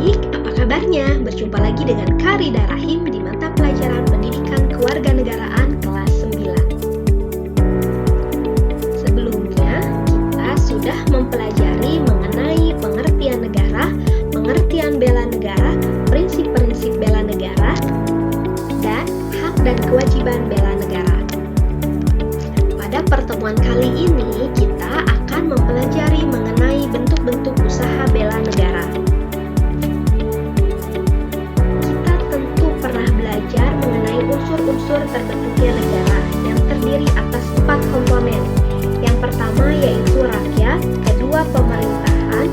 Baik, apa kabarnya? Berjumpa lagi dengan Karida Rahim di mata pelajaran Pendidikan Kewarganegaraan kelas 9. Sebelumnya, kita sudah mempelajari mengenai pengertian negara, pengertian bela negara, prinsip-prinsip bela negara, dan hak dan kewajiban bela negara. Pada pertemuan kali ini, kita akan mempelajari mengenai bentuk-bentuk usaha bela negara. Kita tentu pernah belajar mengenai unsur-unsur terbentuknya negara yang terdiri atas 4 komponen. Yang pertama yaitu rakyat, kedua pemerintahan,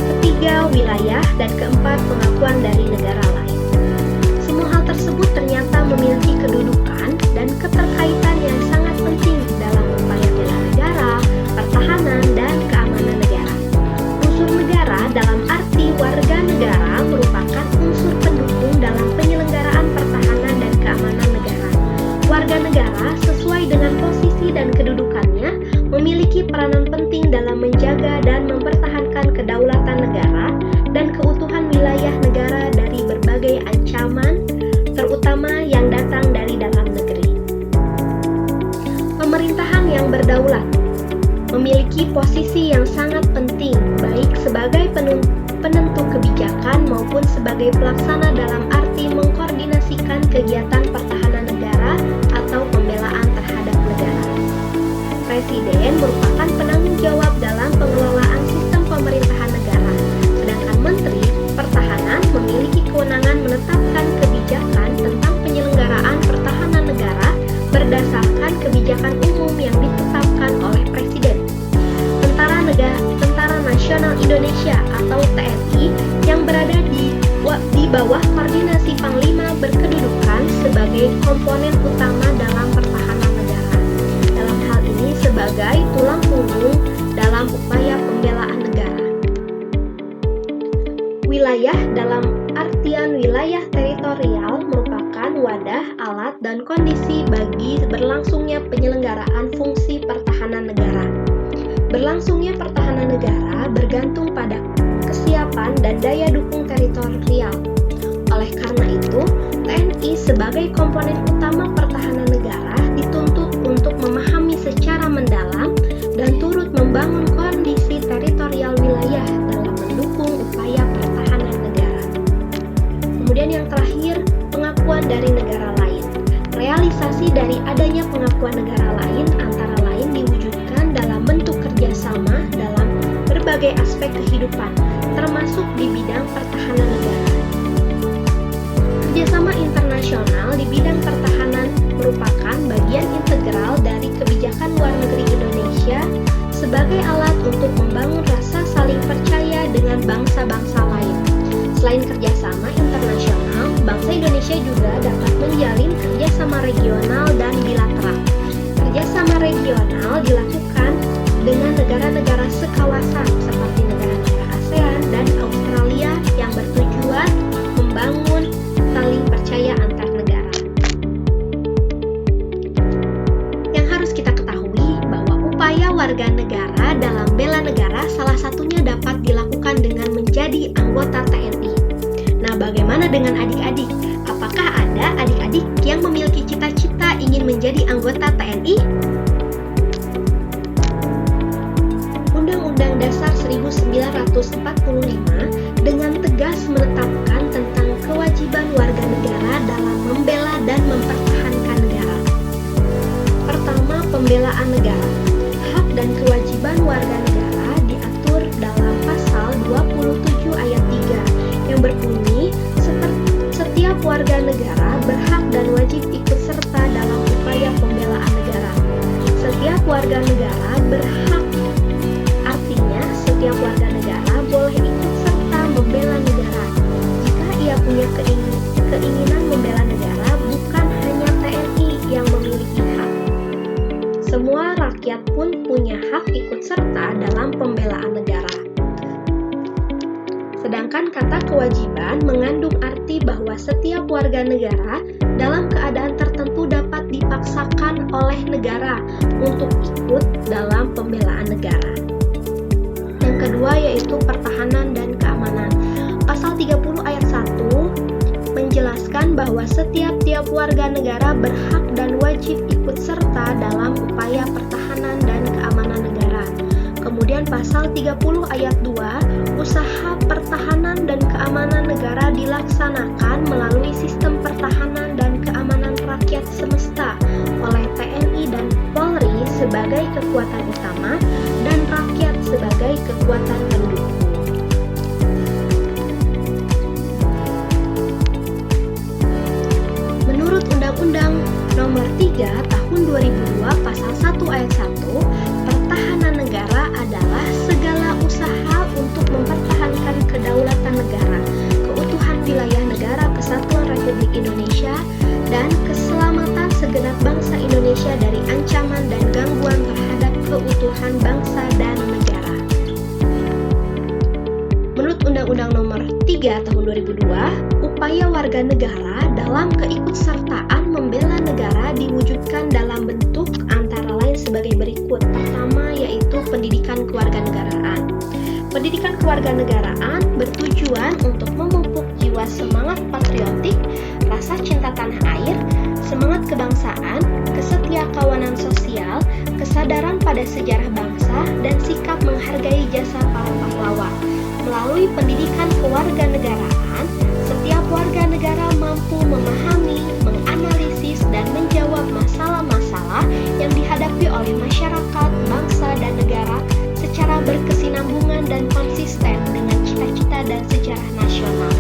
ketiga wilayah, dan keempat pengakuan dari negara lain. Semua hal tersebut ternyata memiliki kedudukan dan keterkaitan yang sangat penting dalam upaya bela negara, pertahanan, dan keamanan negara. Unsur negara dalam arti warga negara merupakan unsur pendukung dalam penyelenggaraan pertahanan dan keamanan negara. Warga negara sesuai dengan posisi dan kedudukannya memiliki peranan penting dalam menjaga dan mempertahankan kedaulatan negara dan keutuhan wilayah negara dari berbagai ancaman, terutama yang datang dari dalam negeri. Pemerintahan yang berdaulat memiliki posisi yang sangat penting, baik sebagai penentu kebijakan maupun sebagai pelaksana dalam arti mengkoordinasikan kegiatan pertahanan negara atau pembelaan terhadap negara. Presiden merupakan penanggung jawab dalam pengelolaan sistem pemerintahan negara, sedangkan Menteri Pertahanan memiliki kewenangan menetapkan kebijakan tentang penyelenggaraan pertahanan negara berdasarkan kebijakan umum yang ditetapkan oleh Presiden. Tentara Nasional Indonesia atau TNI yang berada di bawah koordinasi Panglima berkedudukan sebagai komponen utama dalam pertahanan negara. Dalam hal ini sebagai tulang punggung dalam upaya pembelaan negara. Wilayah dalam artian wilayah teritorial merupakan wadah, alat, dan kondisi bagi berlangsungnya penyelenggaraan fungsi pertahanan negara. Berlangsungnya pertahanan negara bergantung pada kesiapan dan daya dukung teritorial. Oleh karena itu, TNI sebagai komponen utama pertahanan negara dituntut untuk memahami secara mendalam dan turut membangun kondisi teritorial wilayah dalam mendukung upaya pertahanan negara. Kemudian yang terakhir, pengakuan dari negara lain. Realisasi dari adanya pengakuan negara lain antara lain diwujudkan dalam bentuk kerjasama dalam berbagai aspek kehidupan, termasuk di bidang pertahanan negara. Kerjasama internasional di bidang pertahanan merupakan bagian integral dari kebijakan luar negeri Indonesia sebagai alat untuk membangun rasa saling percaya dengan bangsa-bangsa lain. Selain kerjasama internasional, bangsa Indonesia juga dapat menjalin kerjasama regional dan bilateral. Kerjasama regional dilakukan dengan negara-negara sekawasan seperti negara-negara ASEAN dan Australia yang bertujuan membangun saling percaya antar negara. Yang harus kita ketahui bahwa upaya warga negara dalam bela negara salah satunya dapat dilakukan dengan menjadi anggota TNI. Nah, bagaimana dengan adik-adik? Apakah ada adik-adik yang memiliki cita-cita ingin menjadi anggota TNI? Undang-Undang Dasar 1945 dengan tegas menetapkan tentang kewajiban warga negara dalam membela dan mempertahankan negara. Pertama, pembelaan negara. Hak dan kewajiban warga negara diatur dalam pasal 27 ayat 3 yang berbunyi, setiap warga negara berhak dan wajib ikut serta dalam upaya pembelaan negara. Setiap warga negara berhak, artinya setiap warga negara boleh ikut serta membela negara jika ia punya keinginan membela negara, bukan hanya TNI yang memiliki hak. Semua rakyat pun punya hak ikut serta dalam pembelaan negara. Sedangkan kata kewajiban mengandung arti bahwa setiap warga negara dalam keadaan tertentu dapat dipaksakan oleh negara untuk ikut dalam pembelaan negara. Yang kedua yaitu pertahanan dan keamanan. bahwa setiap warga negara berhak dan wajib ikut serta dalam upaya pertahanan dan keamanan negara. Kemudian pasal 30 ayat 2, usaha pertahanan dan keamanan negara dilaksanakan melalui sistem pertahanan dan keamanan rakyat semesta oleh TNI dan Polri sebagai kekuatan utama dan rakyat sebagai kekuatan pendukung. Menurut Undang-Undang Nomor 3 Tahun 2002 Pasal 1 Ayat 1, pertahanan negara adalah segala usaha untuk mempertahankan kedaulatan negara, keutuhan wilayah negara Kesatuan Republik Indonesia, dan keselamatan segenap bangsa Indonesia dari ancaman dan gangguan terhadap keutuhan bangsa dan negara. Menurut Undang-Undang Nomor 3 Tahun 2002, upaya warga negara dalam keikutsertaan membela negara diwujudkan dalam bentuk antara lain sebagai berikut. Pertama, yaitu pendidikan kewarganegaraan. Pendidikan kewarganegaraan bertujuan untuk memupuk jiwa semangat patriotik, rasa cinta tanah air, semangat kebangsaan, kesetiakawanan sosial, kesadaran pada sejarah bangsa, dan sikap menghargai jasa para pahlawan. Melalui pendidikan kewarganegaraan, setiap warga negara mampu memahami, menganalisis, dan menjawab masalah-masalah yang dihadapi oleh masyarakat, bangsa, dan negara secara berkesinambungan dan konsisten dengan cita-cita dan sejarah nasional.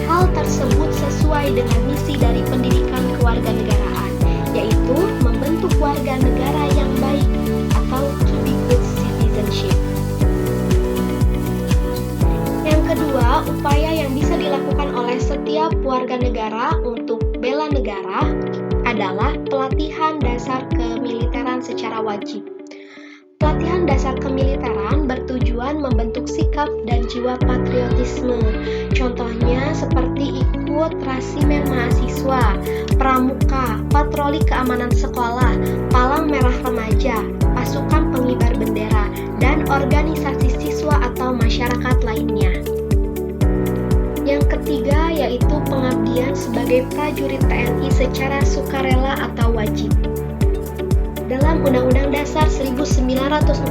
Hal tersebut sesuai dengan misi dari pendidikan kewarganegaraan, yaitu membentuk warga negara yang baik atau to be good citizenship. Yang kedua, upaya yang bisa dilakukan oleh setiap warga negara untuk bela negara adalah pelatihan dasar kemiliteran secara wajib. Pelatihan dasar kemiliteran bertujuan membentuk sikap dan jiwa patriotisme. Contohnya seperti ikut rasimen mahasiswa, pramuka, patroli keamanan sekolah, palang merah remaja, pasukan pengibar bendera, dan organisasi siswa atau masyarakat lainnya. Yang ketiga yaitu pengabdian sebagai prajurit TNI secara sukarela atau wajib. Dalam Undang-Undang Dasar 1945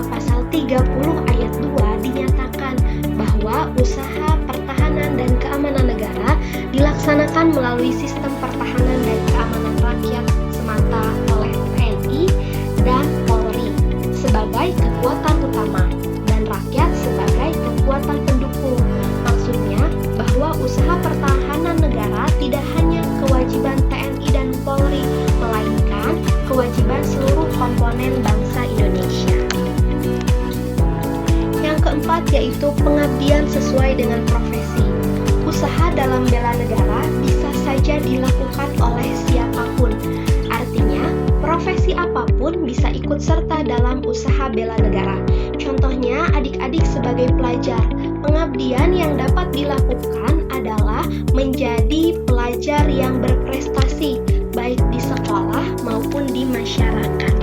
Pasal 30 Ayat 2 dinyatakan bahwa usaha pertahanan dan keamanan negara dilaksanakan melalui sistem pertahanan dan keamanan rakyat semata oleh TNI dan Polri sebagai kekuatan utama dan rakyat sebagai kekuatan pendukung. Maksudnya bahwa usaha pertahanan negara tidak hanya kewajiban TNI dan Polri, melainkan kewajiban seluruh komponen bangsa Indonesia. Yang keempat yaitu pengabdian sesuai dengan profesi. Usaha dalam bela negara bisa saja dilakukan oleh siapapun. Artinya, profesi apapun bisa ikut serta dalam usaha bela negara. Contohnya, adik-adik sebagai pelajar. Pengabdian yang dapat dilakukan adalah menjadi pelajar yang berprestasi, baik di sekolah maupun di masyarakat.